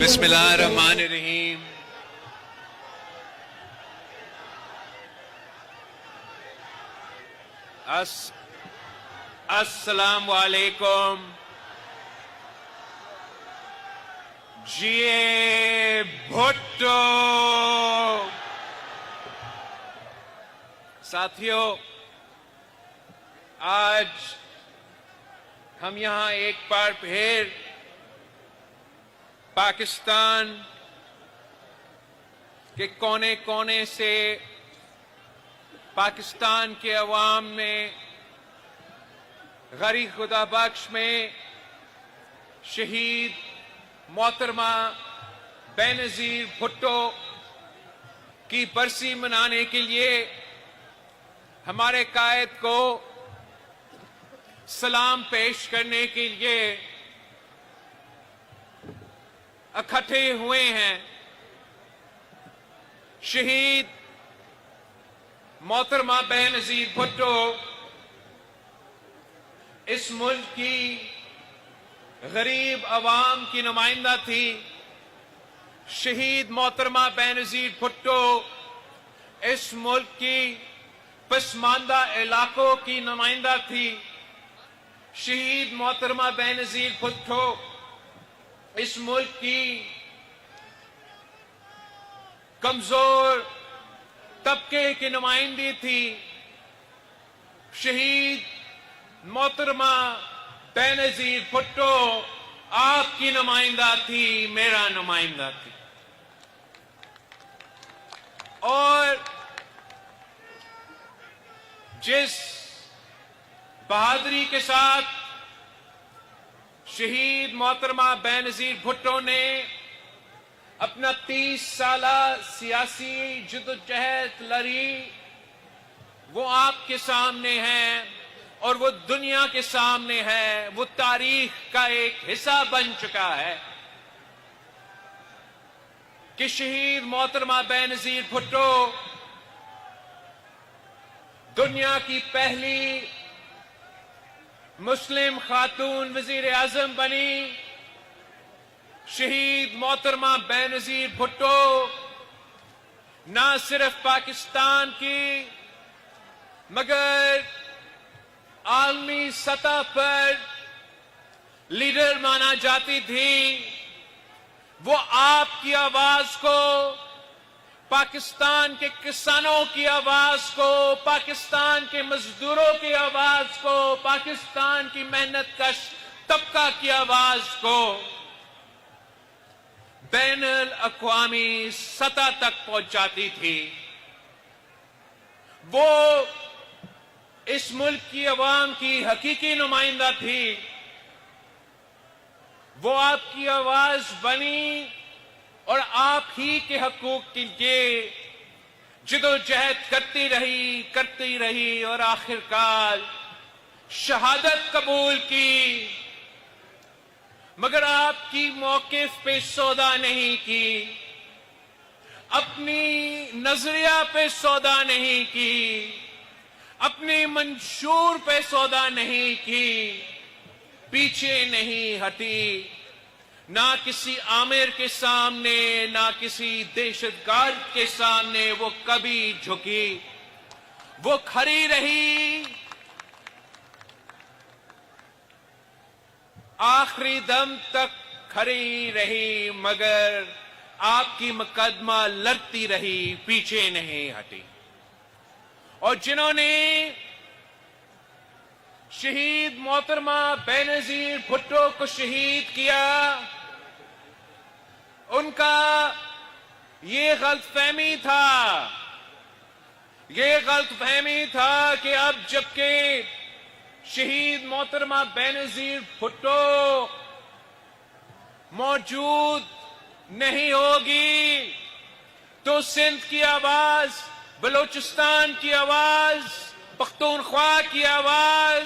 بسم اللہ الرحمن الرحیم۔ السلام علیکم۔ جیے بھٹو۔ ساتھیوں، آج ہم یہاں ایک بار پھر پاکستان کے کونے کونے سے پاکستان کے عوام میں غریب خدا بخش میں شہید محترمہ بے نظیر بھٹو کی برسی منانے کے لیے ہمارے قائد کو سلام پیش کرنے کے لیے اکٹھے ہوئے ہیں۔ شہید محترمہ بے نظیر بھٹو اس ملک کی غریب عوام کی نمائندہ تھی۔ شہید محترمہ بے نظیر بھٹو اس ملک کی پسماندہ علاقوں کی نمائندہ تھی۔ شہید محترمہ بے نظیر بھٹو اس ملک کی کمزور طبقے کی نمائندی تھی۔ شہید محترمہ بے نظیر بھٹو آپ کی نمائندہ تھی، میرا نمائندہ تھی۔ اور جس بہادری کے ساتھ شہید محترمہ بے نظیر بھٹو نے اپنا 30 سالہ سیاسی جدوجہد لڑی، وہ آپ کے سامنے ہے اور وہ دنیا کے سامنے ہے، وہ تاریخ کا ایک حصہ بن چکا ہے کہ شہید محترمہ بے نظیر بھٹو دنیا کی پہلی مسلم خاتون وزیر اعظم بنی۔ شہید محترمہ بے نظیر بھٹو نہ صرف پاکستان کی مگر عالمی سطح پر لیڈر مانا جاتی تھی۔ وہ آپ کی آواز کو، پاکستان کے کسانوں کی آواز کو، پاکستان کے مزدوروں کی آواز کو، پاکستان کی محنت کش طبقہ کی آواز کو بین الاقوامی سطح تک پہنچاتی تھی۔ وہ اس ملک کی عوام کی حقیقی نمائندہ تھی۔ وہ آپ کی آواز بنی اور آپ ہی کے حقوق کے لیے جدوجہد کرتی رہی اور آخرکار شہادت قبول کی، مگر آپ کی موقف پہ سودا نہیں کی، اپنی نظریہ پہ سودا نہیں کی، اپنی منشور پہ سودا نہیں کی، پیچھے نہیں ہٹی، نہ کسی آمر کے سامنے نہ کسی دہشت گرد کے سامنے وہ کبھی جھکی۔ وہ کھڑی رہی، آخری دم تک کھڑی رہی، مگر آپ کی مقدمہ لڑتی رہی، پیچھے نہیں ہٹی۔ اور جنہوں نے شہید محترمہ بے نظیر بھٹو کو شہید کیا، ان کا یہ غلط فہمی تھا کہ اب جبکہ شہید محترمہ بے نظیر بھٹو موجود نہیں ہوگی تو سندھ کی آواز، بلوچستان کی آواز، پختونخوا کی آواز،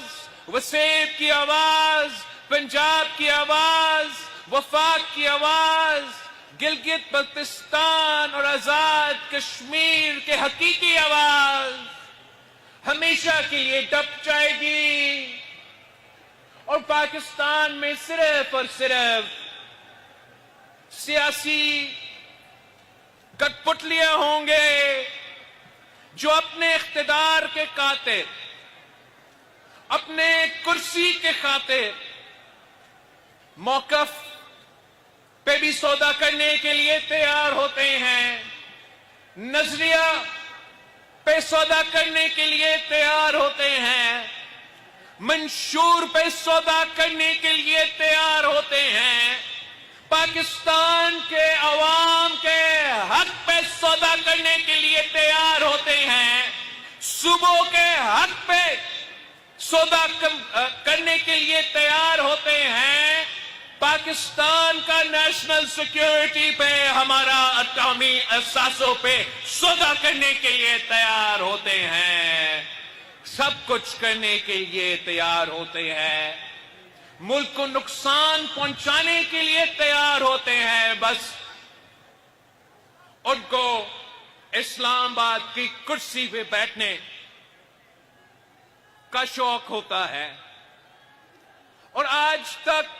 وسیب کی آواز، پنجاب کی آواز، وفاق کی آواز، گلگت بلتستان اور آزاد کشمیر کے حقیقی آواز ہمیشہ کے لیے دب جائے گی۔ اور پاکستان میں صرف اور صرف سیاسی کٹپٹلیاں ہوں گے جو اپنے اقتدار کے خاطر، اپنے کرسی کے خاطر موقف پہ بھی سودا کرنے کے لیے تیار ہوتے ہیں، نظریہ پہ سودا کرنے کے لیے تیار ہوتے ہیں، منشور پہ سودا کرنے کے لیے تیار ہوتے ہیں، پاکستان کے عوام کے حق پہ سودا کرنے کے لیے تیار ہوتے ہیں، صوبوں کے حق پہ سودا کرنے کے لیے تیار ہوتے ہیں، پاکستان کا نیشنل سیکیورٹی پہ، ہمارا اٹامی احساسوں پہ سودا کرنے کے لیے تیار ہوتے ہیں، سب کچھ کرنے کے لیے تیار ہوتے ہیں، ملک کو نقصان پہنچانے کے لیے تیار ہوتے ہیں، بس ان کو اسلام آباد کی کرسی پہ بیٹھنے کا شوق ہوتا ہے۔ اور آج تک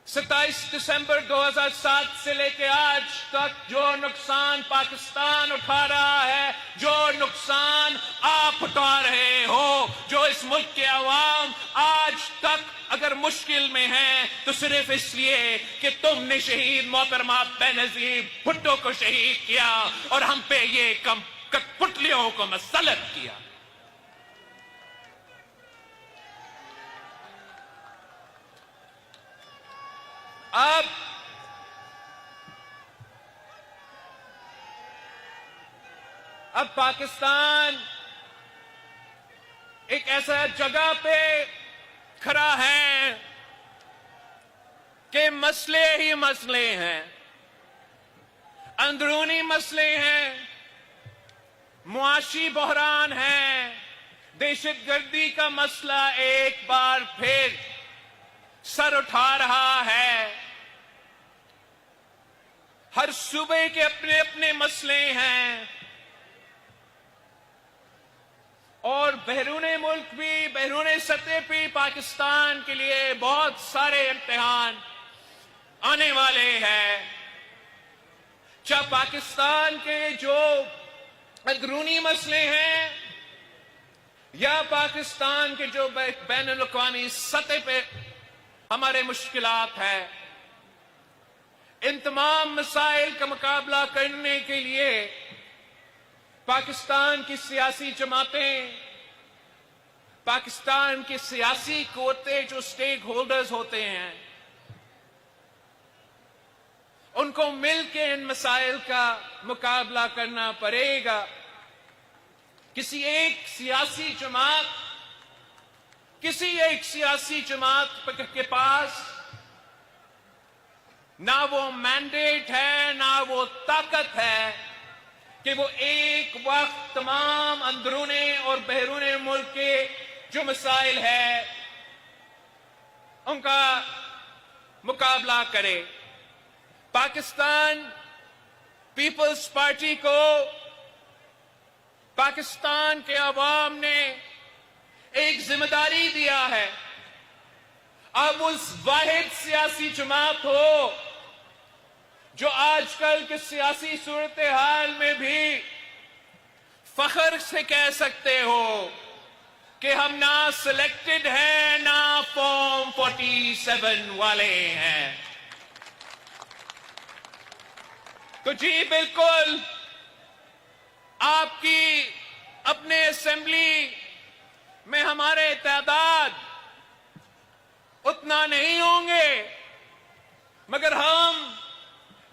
27 دسمبر 2007 سے لے کے آج تک جو نقصان پاکستان اٹھا رہا ہے، جو نقصان آپ اٹھا رہے ہو، جو اس ملک کے عوام آج تک اگر مشکل میں ہیں تو صرف اس لیے کہ تم نے شہید محترمہ بینظیر بھٹو کو شہید کیا اور ہم پہ یہ کٹپٹلیوں کو مسلط کیا۔ اب پاکستان ایک ایسا جگہ پہ کھڑا ہے کہ مسئلے ہی مسئلے ہیں، اندرونی مسئلے ہیں، معاشی بحران ہے، دہشت گردی کا مسئلہ ایک بار پھر سر اٹھا رہا ہے، ہر صوبے کے اپنے اپنے مسئلے ہیں، اور بیرون ملک بھی، بیرون سطح پہ پاکستان کے لیے بہت سارے امتحان آنے والے ہیں۔ چاہے پاکستان کے جو اندرونی مسئلے ہیں یا پاکستان کے جو بین الاقوامی سطح پہ ہمارے مشکلات ہیں، ان تمام مسائل کا مقابلہ کرنے کے لیے پاکستان کی سیاسی جماعتیں، پاکستان کی سیاسی قوتیں جو سٹیک ہولڈرز ہوتے ہیں، ان کو مل کے ان مسائل کا مقابلہ کرنا پڑے گا۔ کسی ایک سیاسی جماعت کے پاس نہ وہ مینڈیٹ ہے، نہ وہ طاقت ہے کہ وہ ایک وقت تمام اندرونی اور بیرون ملک کے جو مسائل ہیں ان کا مقابلہ کرے۔ پاکستان پیپلز پارٹی کو پاکستان کے عوام نے ایک ذمہ داری دیا ہے، اب اس واحد سیاسی جماعت ہو جو آج کل کے سیاسی صورتحال میں بھی فخر سے کہہ سکتے ہو کہ ہم نہ سلیکٹڈ ہیں نہ فارم 47 والے ہیں۔ تو جی بالکل آپ کی اپنے اسمبلی میں ہمارے تعداد اتنا نہیں ہوں گے، مگر ہم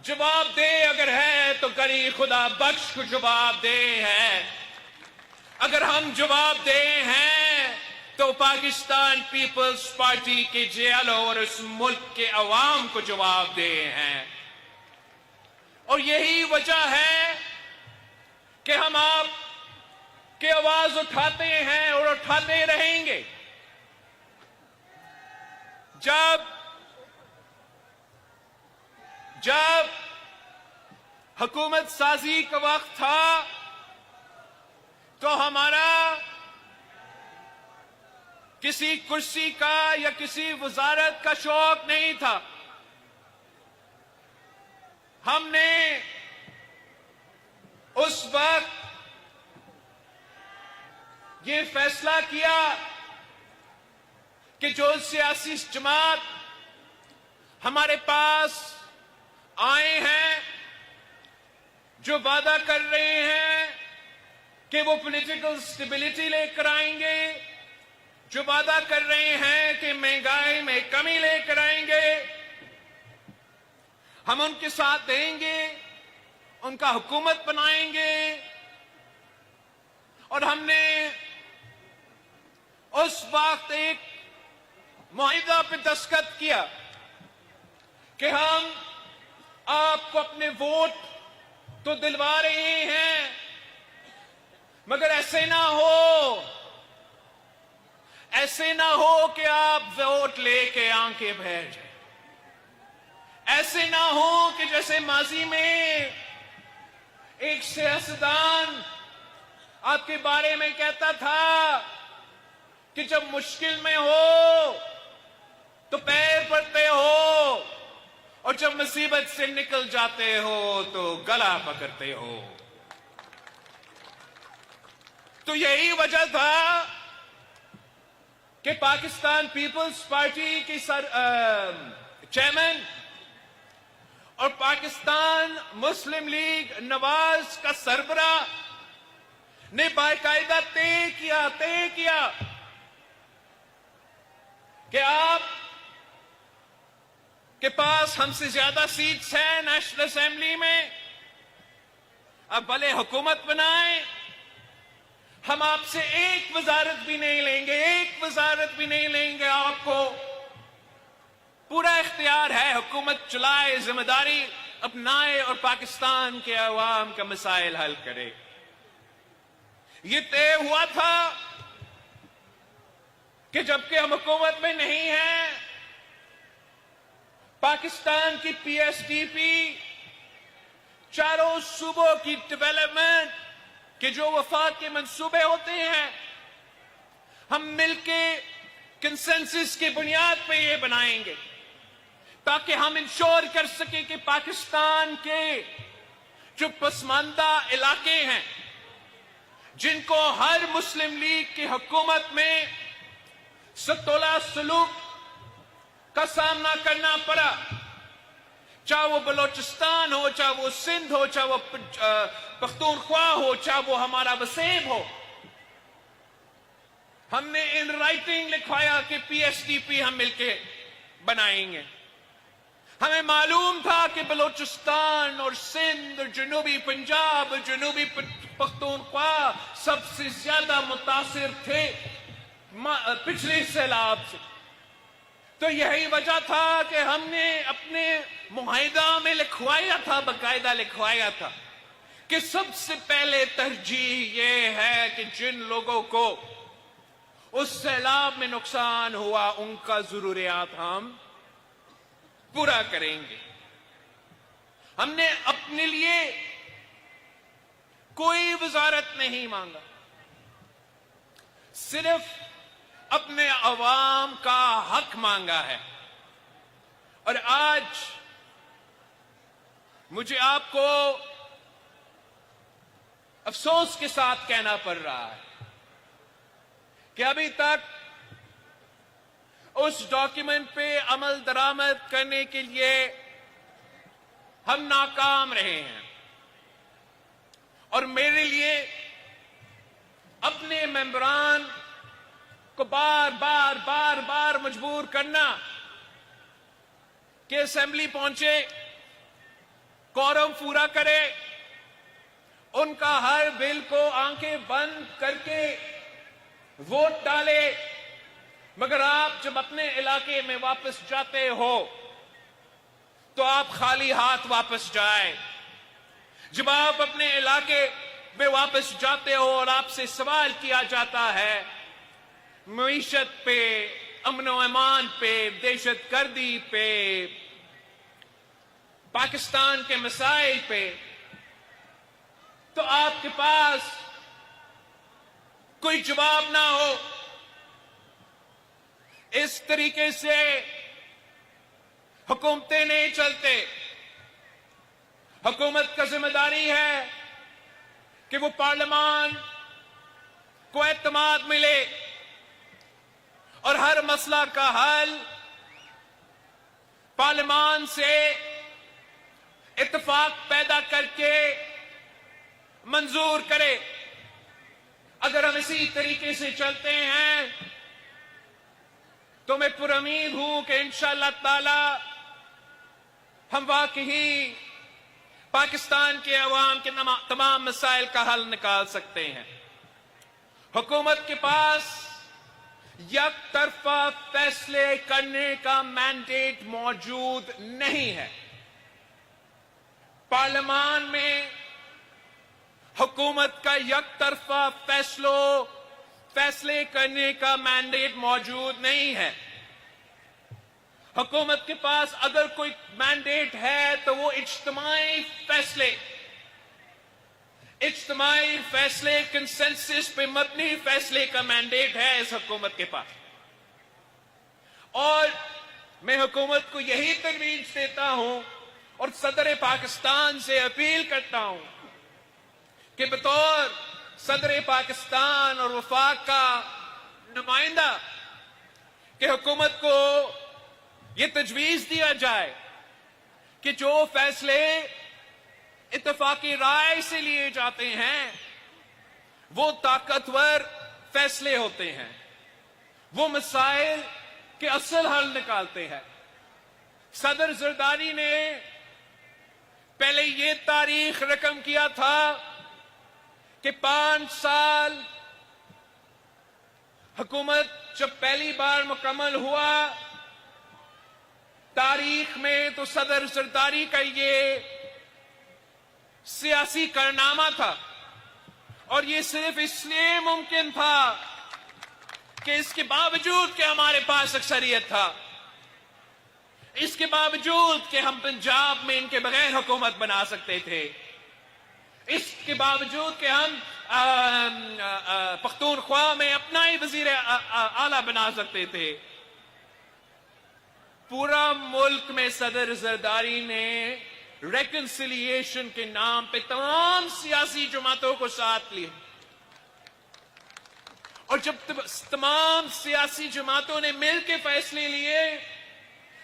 جواب دے اگر ہے تو کری خدا بخش کو جواب دے ہے۔ اگر ہم جواب دے ہیں تو پاکستان پیپلز پارٹی کے جیلوں اور اس ملک کے عوام کو جواب دے ہیں، اور یہی وجہ ہے کہ ہم آپ کی آواز اٹھاتے ہیں اور اٹھاتے رہیں گے۔ جب حکومت سازی کا وقت تھا تو ہمارا کسی کرسی کا یا کسی وزارت کا شوق نہیں تھا، ہم نے اس وقت یہ فیصلہ کیا کہ جو سیاسی جماعت ہمارے پاس آئے ہیں، جو وعدہ کر رہے ہیں کہ وہ پولیٹیکل سٹیبلٹی لے کر آئیں گے، جو وعدہ کر رہے ہیں کہ مہنگائی میں کمی لے کر آئیں گے، ہم ان کے ساتھ دیں گے، ان کا حکومت بنائیں گے. اور ہم نے اس وقت ایک معاہدہ پہ دستخط کیا کہ ہم آپ کو اپنے ووٹ تو دلوا رہے ہیں، مگر ایسے نہ ہو کہ آپ ووٹ لے کے آنکھیں بھر جائیں. ایسے نہ ہو کہ جیسے ماضی میں ایک سیاستدان آپ کے بارے میں کہتا تھا کہ جب مشکل میں ہو تو پیر پڑتے ہو اور جب مصیبت سے نکل جاتے ہو تو گلا پکڑتے ہو. تو یہی وجہ تھا کہ پاکستان پیپلز پارٹی کی چیئرمین اور پاکستان مسلم لیگ نواز کا سربراہ نے باقاعدہ طے کیا کہ آپ کے پاس ہم سے زیادہ سیٹس ہیں نیشنل اسمبلی میں، اب بھلے حکومت بنائیں، ہم آپ سے ایک وزارت بھی نہیں لیں گے. آپ کو پورا اختیار ہے، حکومت چلائے، ذمہ داری اپنائے اور پاکستان کے عوام کا مسائل حل کرے. یہ طے ہوا تھا کہ جبکہ ہم حکومت میں نہیں ہیں، پاکستان کی پی ایس ٹی پی چاروں صوبوں کی ڈیولپمنٹ کے جو وفاق کے منصوبے ہوتے ہیں، ہم مل کے کنسنسس کی بنیاد پہ یہ بنائیں گے تاکہ ہم انشور کر سکیں کہ پاکستان کے جو پسماندہ علاقے ہیں، جن کو ہر مسلم لیگ کی حکومت میں ستولہ سلوک کا سامنا کرنا پڑا، چاہے وہ بلوچستان ہو، چاہے وہ سندھ ہو، چاہے وہ پختونخوا ہو، چاہے وہ ہمارا وسیم ہو، ہم نے ان رائٹنگ لکھوایا کہ پی ایس ٹی پی ہم مل کے بنائیں گے. ہمیں معلوم تھا کہ بلوچستان اور سندھ اور جنوبی پنجاب اور جنوبی پختونخوا سب سے زیادہ متاثر تھے پچھلے سیلاب سے. تو یہی وجہ تھا کہ ہم نے اپنے معاہدہ میں باقاعدہ لکھوایا تھا کہ سب سے پہلے ترجیح یہ ہے کہ جن لوگوں کو اس سیلاب میں نقصان ہوا ان کا ضروریات ہم پورا کریں گے. ہم نے اپنے لیے کوئی وزارت نہیں مانگا، صرف اپنے عوام کا حق مانگا ہے. اور آج مجھے آپ کو افسوس کے ساتھ کہنا پڑ رہا ہے کہ ابھی تک اس ڈاکیومنٹ پہ عمل درآمد کرنے کے لیے ہم ناکام رہے ہیں. اور میرے لیے اپنے ممبران کو بار مجبور کرنا کہ اسمبلی پہنچے، کورم پورا کرے، ان کا ہر بل کو آنکھیں بند کر کے ووٹ ڈالے، مگر آپ جب اپنے علاقے میں واپس جاتے ہو تو آپ خالی ہاتھ واپس جائیں. جب آپ اپنے علاقے میں واپس جاتے ہو اور آپ سے سوال کیا جاتا ہے معیشت پہ، امن و امان پہ، دہشت گردی پہ، پاکستان کے مسائل پہ، تو آپ کے پاس کوئی جواب نہ ہو. اس طریقے سے حکومتیں نہیں چلتے. حکومت کا ذمہ داری ہے کہ وہ پارلیمان کو اعتماد ملے اور ہر مسئلہ کا حل پارلیمان سے اتفاق پیدا کر کے منظور کرے. اگر ہم اسی طریقے سے چلتے ہیں تو میں پر امید ہوں کہ انشاءاللہ تعالی ہم واقعی پاکستان کے عوام کے تمام مسائل کا حل نکال سکتے ہیں. حکومت کے پاس یک طرفہ فیصلے کرنے کا مینڈیٹ موجود نہیں ہے. پارلیمان میں حکومت کا یک طرفہ فیصلے کرنے کا مینڈیٹ موجود نہیں ہے. حکومت کے پاس اگر کوئی مینڈیٹ ہے تو وہ اجتماعی فیصلے کنسنسس پہ مبنی فیصلے کا مینڈیٹ ہے اس حکومت کے پاس. اور میں حکومت کو یہی تجویز دیتا ہوں اور صدر پاکستان سے اپیل کرتا ہوں کہ بطور صدر پاکستان اور وفاق کا نمائندہ کہ حکومت کو یہ تجویز دیا جائے کہ جو فیصلے اتفاقی رائے سے لیے جاتے ہیں وہ طاقتور فیصلے ہوتے ہیں، وہ مسائل کے اصل حل نکالتے ہیں. صدر زرداری نے پہلے یہ تاریخ رقم کیا تھا کہ 5 سال حکومت جب پہلی بار مکمل ہوا تاریخ میں تو صدر زرداری کا یہ سیاسی کارنامہ تھا، اور یہ صرف اس لیے ممکن تھا کہ اس کے باوجود کہ ہمارے پاس اکثریت تھا، اس کے باوجود کہ ہم پنجاب میں ان کے بغیر حکومت بنا سکتے تھے، اس کے باوجود کہ ہم پختونخوا میں اپنا ہی وزیر اعلیٰ بنا سکتے تھے. پورا ملک میں صدر زرداری نے ریکنسیلیشن کے نام پہ تمام سیاسی جماعتوں کو ساتھ لیا، اور جب تمام سیاسی جماعتوں نے مل کے فیصلے لیے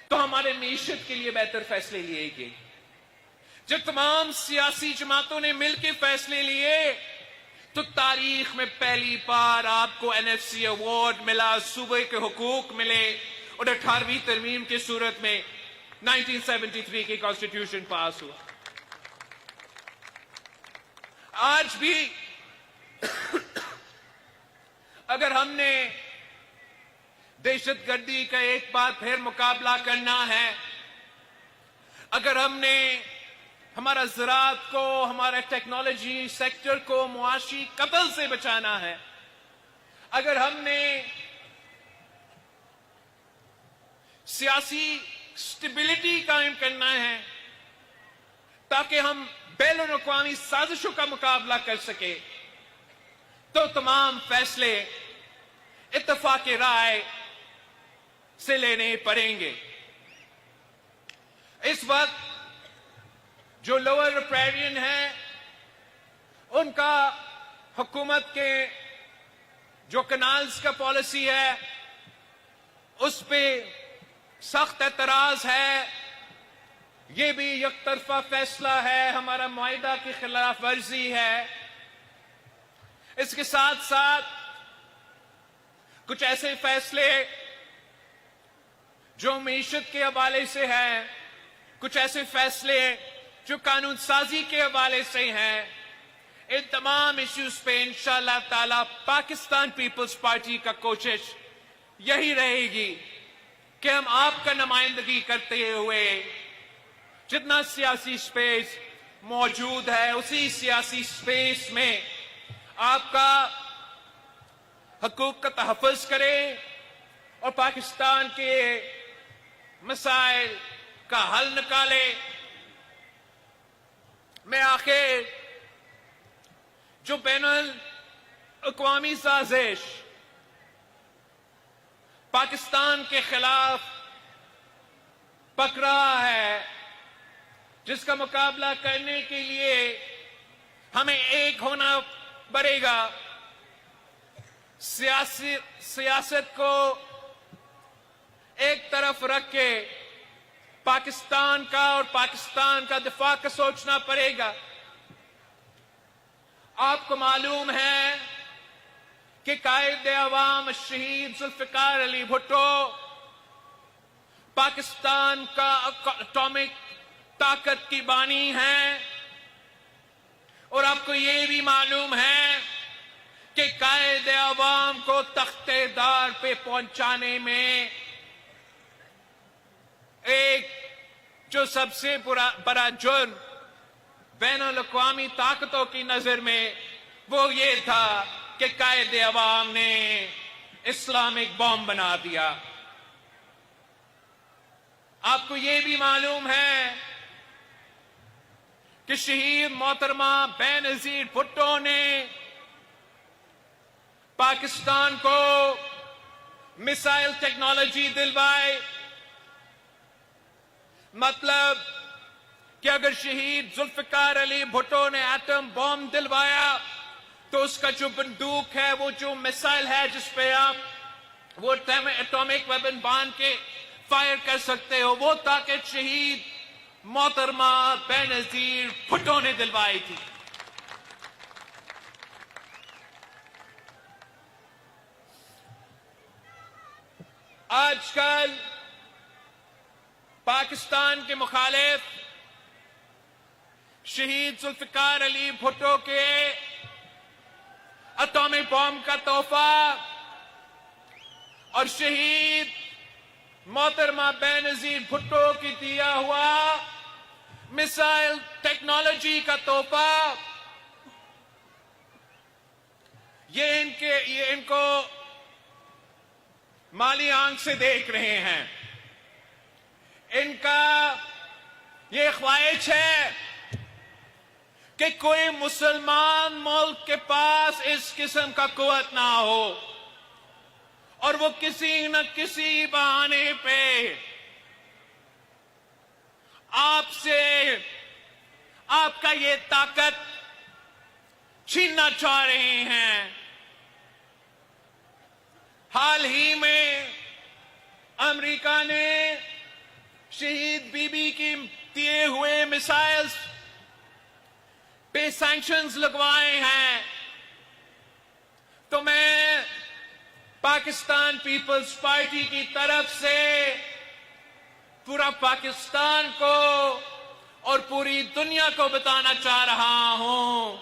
تو ہمارے معیشت کے لیے بہتر فیصلے لیے گئے. جب تمام سیاسی جماعتوں نے مل کے فیصلے لیے تو تاریخ میں پہلی بار آپ کو NFC ایوارڈ ملا، صوبے کے حقوق ملے، اور 18ویں ترمیم کی صورت میں 1973 کی کانسٹیٹیوشن پاس ہوا. آج بھی اگر ہم نے دہشت گردی کا ایک بار پھر مقابلہ کرنا ہے، اگر ہم نے ہمارا زراعت کو، ہمارا ٹیکنالوجی سیکٹر کو معاشی قتل سے بچانا ہے، اگر ہم نے سیاسی سٹیبلٹی قائم کرنا ہے تاکہ ہم بین الاقوامی سازشوں کا مقابلہ کر سکے، تو تمام فیصلے اتفاق رائے سے لینے پڑیں گے. اس وقت جو لوور ریپیرین ہیں ان کا حکومت کے جو کنالز کا پالیسی ہے اس پہ سخت اعتراض ہے. یہ بھی یک طرفہ فیصلہ ہے، ہمارا معاہدہ کی خلاف ورزی ہے. اس کے ساتھ ساتھ کچھ ایسے فیصلے جو معیشت کے حوالے سے ہیں، کچھ ایسے فیصلے جو قانون سازی کے حوالے سے ہیں. ان تمام ایشوز پہ انشاءاللہ تعالی پاکستان پیپلز پارٹی کا کوشش یہی رہے گی کہ ہم آپ کا نمائندگی کرتے ہوئے جتنا سیاسی سپیس موجود ہے اسی سیاسی سپیس میں آپ کا حقوق کا تحفظ کریں اور پاکستان کے مسائل کا حل نکالے. میں آخر جو بین الاقوامی سازش پاکستان کے خلاف پک رہا ہے جس کا مقابلہ کرنے کے لیے ہمیں ایک ہونا پڑے گا. سیاست کو ایک طرف رکھ کے پاکستان کا اور پاکستان کا دفاع کا سوچنا پڑے گا. آپ کو معلوم ہے کہ قائد عوام شہید ذوالفقار علی بھٹو پاکستان کا اٹامک طاقت کی بانی ہیں، اور آپ کو یہ بھی معلوم ہے کہ قائد عوام کو تختے دار پہ پہنچانے میں ایک جو سب سے بڑا جرم بین الاقوامی طاقتوں کی نظر میں وہ یہ تھا کہ قائد عوام نے اسلامک بم بنا دیا. آپ کو یہ بھی معلوم ہے کہ شہید محترمہ بینظیر بھٹو نے پاکستان کو میسائل ٹیکنالوجی دلوائی. مطلب کہ اگر شہید ذوالفقار علی بھٹو نے ایٹم بم دلوایا تو اس کا جو بندوق ہے، وہ جو میسائل ہے جس پہ آپ وہ اٹامک ویپن باندھ کے فائر کر سکتے ہو، وہ طاقت شہید محترمہ بینظیر بھٹو نے دلوائی تھی. آج کل پاکستان کے مخالف شہید ذوالفقار علی بھٹو کے اٹامک بم کا تحفہ اور شہید محترمہ بینظیر بھٹو کی دیا ہوا میسائل ٹیکنالوجی کا تحفہ، یہ ان کو مالی آنکھ سے دیکھ رہے ہیں. ان کا یہ خواہش ہے کہ کوئی مسلمان ملک کے پاس اس قسم کا قوت نہ ہو، اور وہ کسی نہ کسی بہانے پہ آپ سے آپ کا یہ طاقت چھیننا چاہ رہے ہیں. حال ہی میں امریکہ نے شہید بی بی کی دیے ہوئے میسائلز پہ سینکشنز لگوائے ہیں. تو میں پاکستان پیپلز پارٹی کی طرف سے پورا پاکستان کو اور پوری دنیا کو بتانا چاہ رہا ہوں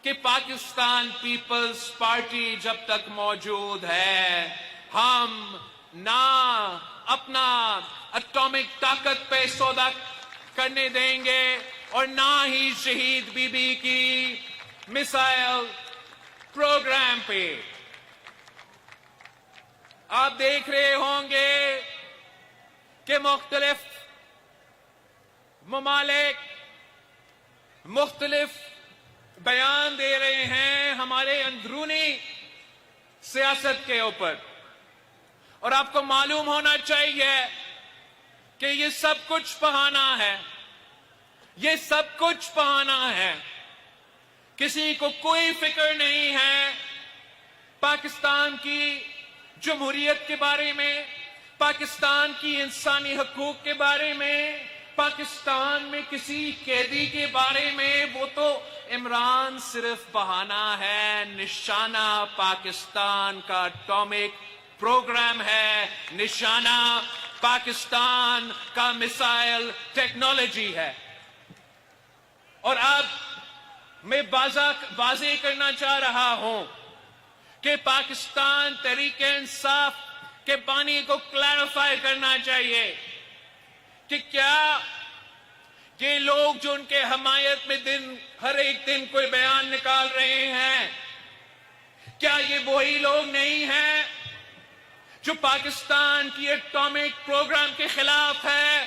کہ پاکستان پیپلز پارٹی جب تک موجود ہے، ہم نہ اپنا اٹامک طاقت پہ سودا کرنے دیں گے اور نہ ہی شہید بی بی کی میسائل پروگرام پہ. آپ دیکھ رہے ہوں گے کہ مختلف ممالک مختلف بیان دے رہے ہیں ہمارے اندرونی سیاست کے اوپر، اور آپ کو معلوم ہونا چاہیے کہ یہ سب کچھ بہانہ ہے. یہ سب کچھ بہانہ ہے. کسی کو کوئی فکر نہیں ہے پاکستان کی جمہوریت کے بارے میں، پاکستان کی انسانی حقوق کے بارے میں، پاکستان میں کسی قیدی کے بارے میں. وہ تو عمران صرف بہانہ ہے. نشانہ پاکستان کا اٹامک پروگرام ہے، نشانہ پاکستان کا میسائل ٹیکنالوجی ہے. اور اب میں واضح کرنا چاہ رہا ہوں کہ پاکستان تحریک انصاف کے بانی کو کلیریفائی کرنا چاہیے کہ کیا یہ لوگ جو ان کے حمایت میں ہر ایک دن کوئی بیان نکال رہے ہیں، کیا یہ وہی لوگ نہیں ہیں جو پاکستان کی اٹامک پروگرام کے خلاف ہے؟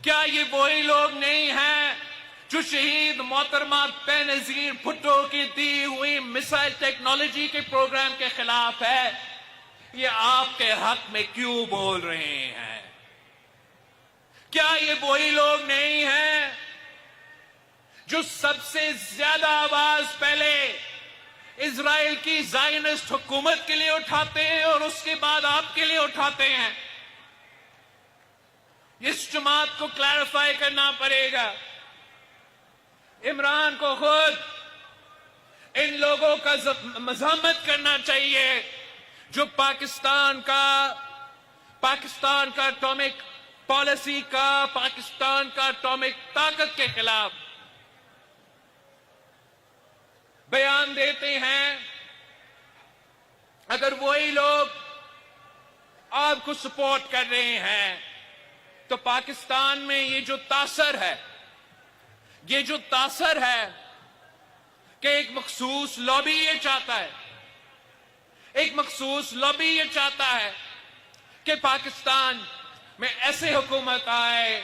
کیا یہ وہی لوگ نہیں ہیں جو شہید محترمہ بینظیر بھٹو کی دی ہوئی میسائل ٹیکنالوجی کے پروگرام کے خلاف ہے؟ یہ آپ کے حق میں کیوں بول رہے ہیں؟ کیا یہ وہی لوگ نہیں ہیں جو سب سے زیادہ آواز پہلے اسرائیل کی زائنسٹ حکومت کے لیے اٹھاتے ہیں اور اس کے بعد آپ کے لیے اٹھاتے ہیں؟ اس جماعت کو کلیریفائی کرنا پڑے گا. عمران کو خود ان لوگوں کا مذمت کرنا چاہیے جو پاکستان کا اٹامک پالیسی کا، پاکستان کا اٹامک طاقت کے خلاف بیان دیتے ہیں. اگر وہی لوگ آپ کو سپورٹ کر رہے ہیں تو پاکستان میں یہ جو تاثر ہے کہ ایک مخصوص لابی یہ چاہتا ہے کہ پاکستان میں ایسے حکومت آئے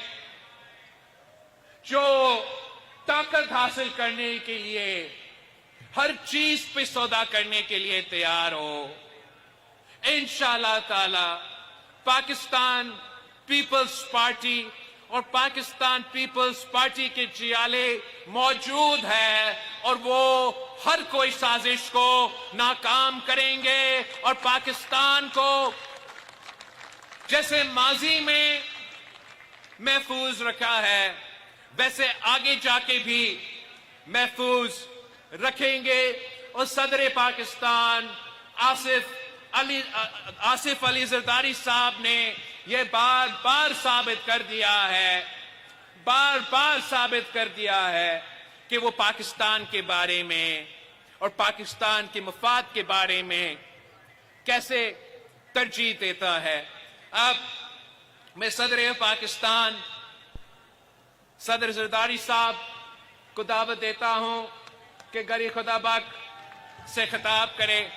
جو طاقت حاصل کرنے کے لیے ہر چیز پہ سودا کرنے کے لیے تیار ہو. انشاءاللہ تعالی پاکستان پیپلز پارٹی اور پاکستان پیپلز پارٹی کے چیالے موجود ہے اور وہ ہر کوئی سازش کو ناکام کریں گے اور پاکستان کو جیسے ماضی میں محفوظ رکھا ہے ویسے آگے جا کے بھی محفوظ رکھیں گے. اور صدر پاکستان آصف علی زرداری صاحب نے یہ بار بار ثابت کر دیا ہے کہ وہ پاکستان کے بارے میں اور پاکستان کے مفاد کے بارے میں کیسے ترجیح دیتا ہے. اب میں صدر پاکستان صدر زرداری صاحب کو دعوت دیتا ہوں کہ گری خدا بخش سے خطاب کرے.